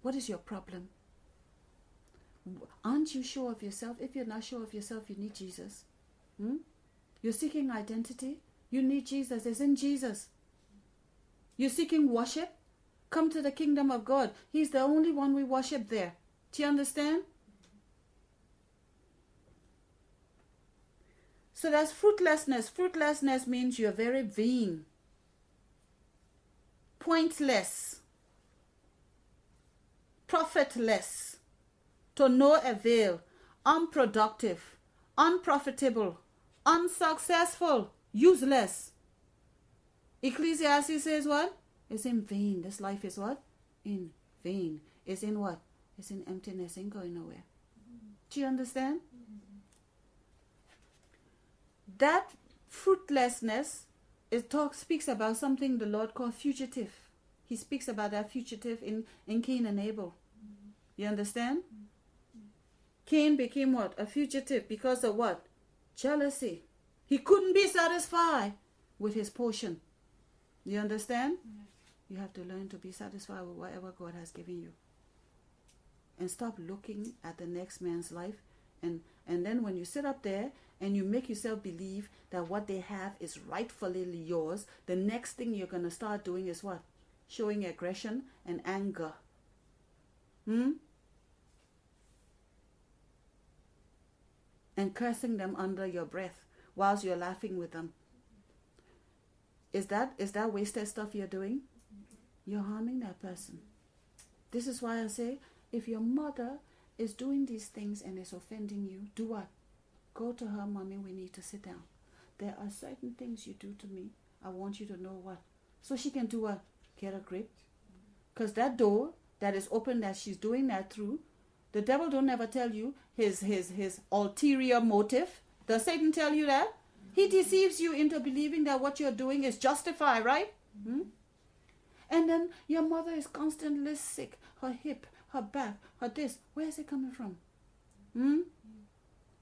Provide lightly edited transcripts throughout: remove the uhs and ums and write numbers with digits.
What is your problem? Aren't you sure of yourself? If you're not sure of yourself, you need Jesus. You're seeking identity. You need Jesus. It's in Jesus. You're seeking worship. Come to the kingdom of God. He's the only one we worship there. Do you understand? So that's fruitlessness. Fruitlessness means you're very vain, pointless, profitless, to no avail, unproductive, unprofitable, unsuccessful, useless. Ecclesiastes says what? It's in vain. This life is what? In vain. It's in what? It's in emptiness. Ain't going nowhere. Do you understand? That fruitlessness, speaks about something the Lord called fugitive. He speaks about that fugitive in Cain and Abel. You understand? Cain became what? A fugitive because of what? Jealousy. He couldn't be satisfied with his portion. You understand? Yes. You have to learn to be satisfied with whatever God has given you. And stop looking at the next man's life. And then when you sit up there and you make yourself believe that what they have is rightfully yours, the next thing you're going to start doing is what? Showing aggression and anger. And cursing them under your breath whilst you're laughing with them. Is that wasted stuff you're doing? You're harming that person. This is why I say, if your mother is doing these things and is offending you, do what? Go to her, mommy, we need to sit down. There are certain things you do to me. I want you to know what. So she can do what? Get a grip. Because that door that is open that she's doing that through, the devil don't ever tell you his ulterior motive. Does Satan tell you that? He deceives you into believing that what you're doing is justified, right? And then your mother is constantly sick. Her hip, her back, her this. Where is it coming from?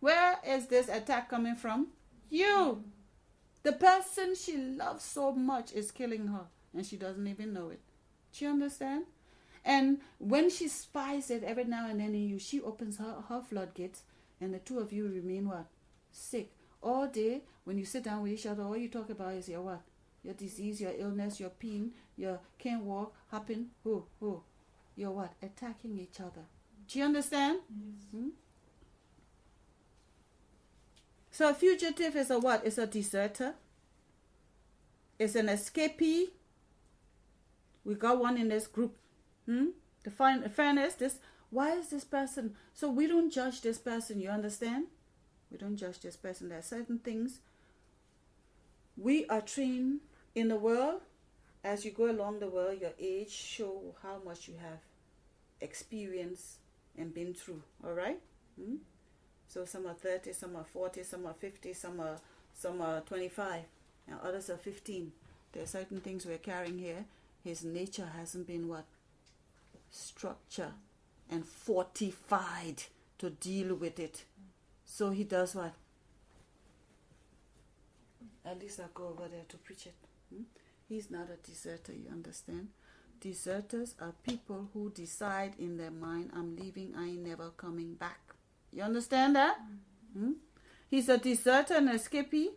Where is this attack coming from? You. The person she loves so much is killing her. And she doesn't even know it. Do you understand? And when she spies it every now and then in you, she opens her floodgates. And the two of you remain what? Sick. All day, when you sit down with each other, all you talk about is your what? Your disease, your illness, your pain, your can't walk, hopping, You're what? Attacking each other. Do you understand? Yes. So a fugitive is a what? It's a deserter. It's an escapee. We got one in this group. The fairness, why is this person? So we don't judge this person, you understand? We don't judge this person. There are certain things. We are trained in the world. As you go along the world, your age show how much you have experienced and been through. All right? So some are 30, some are 40, some are 50, some are 25, and others are 15. There are certain things we're carrying here. His nature hasn't been what? Structure and fortified to deal with it. So he does what? At least I'll go over there to preach it. He's not a deserter, you understand? Deserters are people who decide in their mind, I'm leaving, I ain't never coming back. You understand that? He's a deserter, an escapee,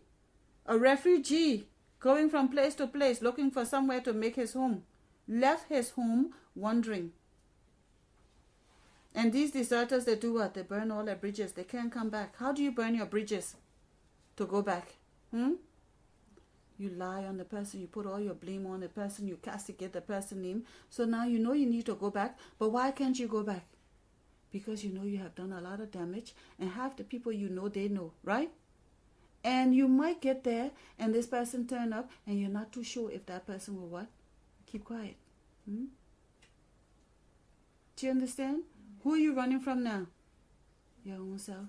a refugee, going from place to place, looking for somewhere to make his home. Left his home wandering. And these deserters, they do what? They burn all their bridges. They can't come back. How do you burn your bridges to go back? You lie on the person. You put all your blame on the person. You castigate the person's name. So now you know you need to go back. But why can't you go back? Because you know you have done a lot of damage. And half the people you know, they know. Right? And you might get there and this person turn up and you're not too sure if that person will what? Keep quiet. Do you understand? Who are you running from now? Your own self.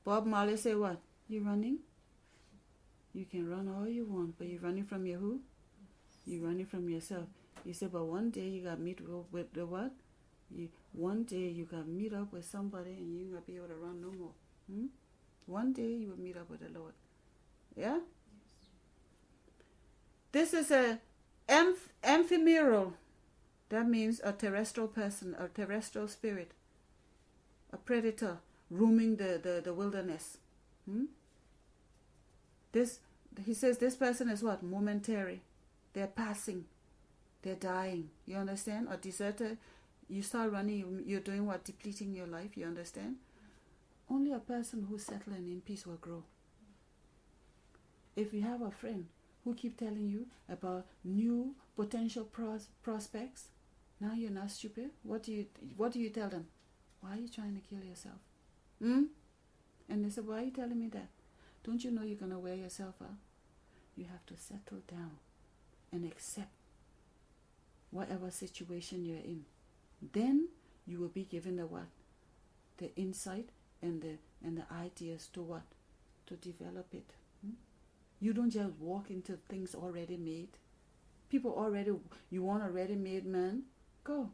Bob Marley say what? You running? You can run all you want, but you're running from your who? You're running from yourself. You say, but one day you got to meet with the what? One day you got to meet up with somebody and you're going to be able to run no more. One day you will meet up with the Lord. Yeah? This is a ephemeral That means a terrestrial person, a terrestrial spirit, a predator roaming the wilderness. He says this person is what? Momentary. They're passing. They're dying. You understand? A deserter, you start running, you're doing what? Depleting your life. You understand? Only a person who's settled and in peace will grow. If you have a friend who keep telling you about new potential prospects, now you're not stupid. What do you tell them? Why are you trying to kill yourself? And they say, why are you telling me that? Don't you know you're going to wear yourself out? You have to settle down and accept whatever situation you're in. Then you will be given the what? The insight and the ideas to what? To develop it. You don't just walk into things already made. People already, you want a ready-made man? Go.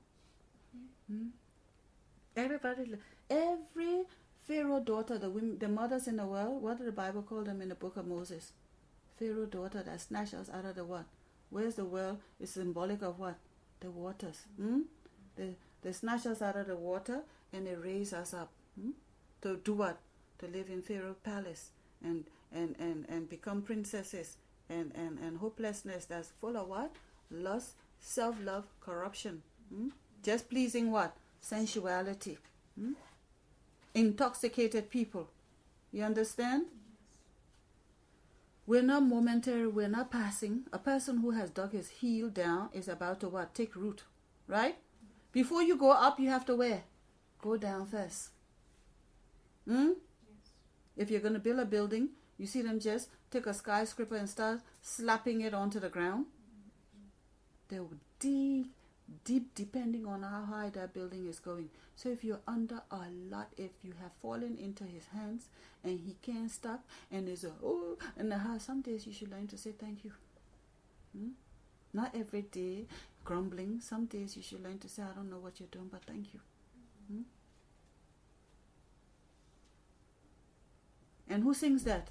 Everybody, every Pharaoh daughter, the mothers in the world, what did the Bible call them in the book of Moses? Pharaoh daughter that snatched us out of the what? Where's the well? It's symbolic of what? The waters. They snatch us out of the water and they raise us up. To do what? To live in Pharaoh's palace and become princesses and hopelessness that's full of what? Lust, self-love, corruption. Just pleasing what? Sensuality. Intoxicated people. You understand? We're not momentary, we're not passing. A person who has dug his heel down is about to what? Take root. Right? Before you go up, you have to where? Go down first. If you're going to build a building, you see them just take a skyscraper and start slapping it onto the ground. They will dig deep depending on how high that building is going. So if you're under a lot, if you have fallen into his hands and he can't stop and there's some days you should learn to say thank you. Not every day grumbling. Some days you should learn to say, I don't know what you're doing, but thank you. And who sings that?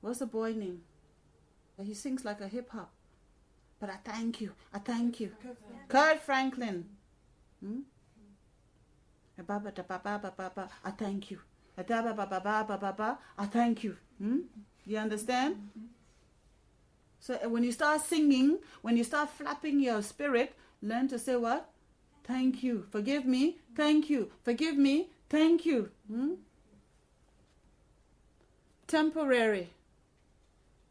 What's the boy name? He sings like a hip hop. But I thank you. I thank you. Kurt Franklin. I thank you. I thank you. You understand? So when you start singing, when you start flapping your spirit, learn to say what? Thank you. Forgive me. Thank you. Forgive me. Thank you. Temporary.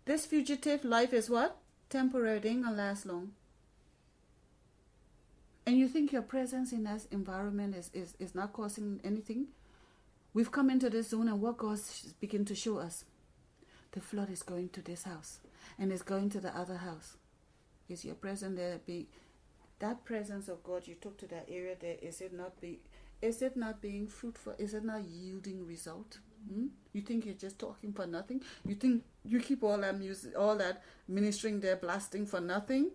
This fugitive life is what? Temporary. They ain't gonna last long. And you think your presence in that environment is not causing anything? We've come into this zone and what God begin to show us? The flood is going to this house and it's going to the other house. Is your presence there? That presence of God you took to that area there, is it not being fruitful? Is it not yielding result? You think you're just talking for nothing? You think you keep all that music, all that ministering there, blasting for nothing?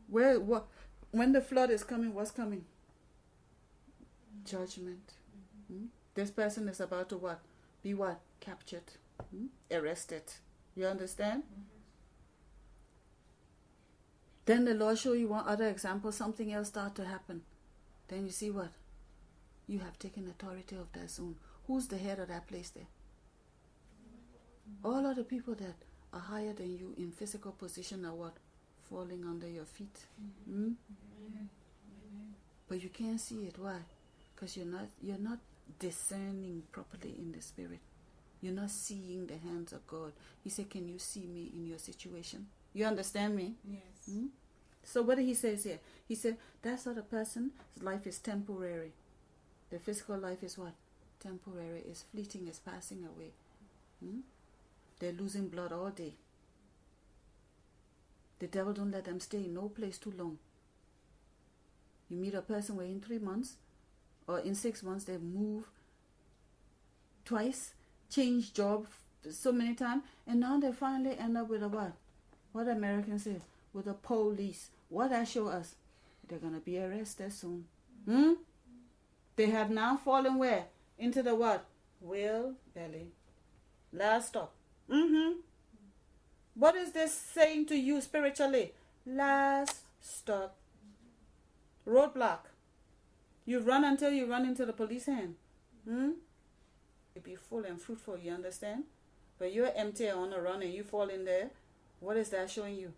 When the flood is coming, what's coming? Judgment. This person is about to what? Be what? Captured. Arrested. You understand? Then the Lord show you one other example, something else start to happen. Then you see what? You have taken authority of that zone. Who's the head of that place there? All of the people that are higher than you in physical position are what? Falling under your feet. But you can't see it. Why? Because you're not discerning properly in the spirit. You're not seeing the hands of God. He said, can you see me in your situation? You understand me? Yes. So what did he say here? He said, that sort of person's life is temporary. The physical life is what? Temporary. It's fleeting. It's passing away. They're losing blood all day. The devil don't let them stay in no place too long. You meet a person where in 3 months or in 6 months they move twice, change job so many times, and now they finally end up with a what? What Americans say? With the police. What that show us? They're going to be arrested soon. They have now fallen where? Into the what? Whale belly. Last stop. What is this saying to you spiritually? Last stop. roadblock. You run until you run into the police hand. You be full and fruitful, you understand? But you're empty and on a run and you fall in there. What is that showing you?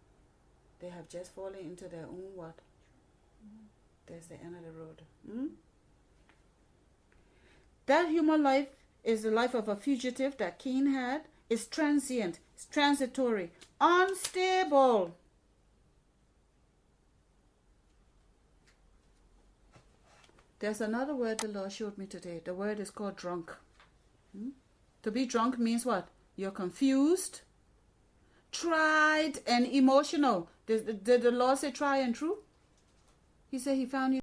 They have just fallen into their own what? That's the end of the road. That human life is the life of a fugitive that Cain had. It's transient, it's transitory, unstable. There's another word the Lord showed me today. The word is called drunk. To be drunk means what? You're confused, tried, and emotional. Did the Lord say try and true? He said he found you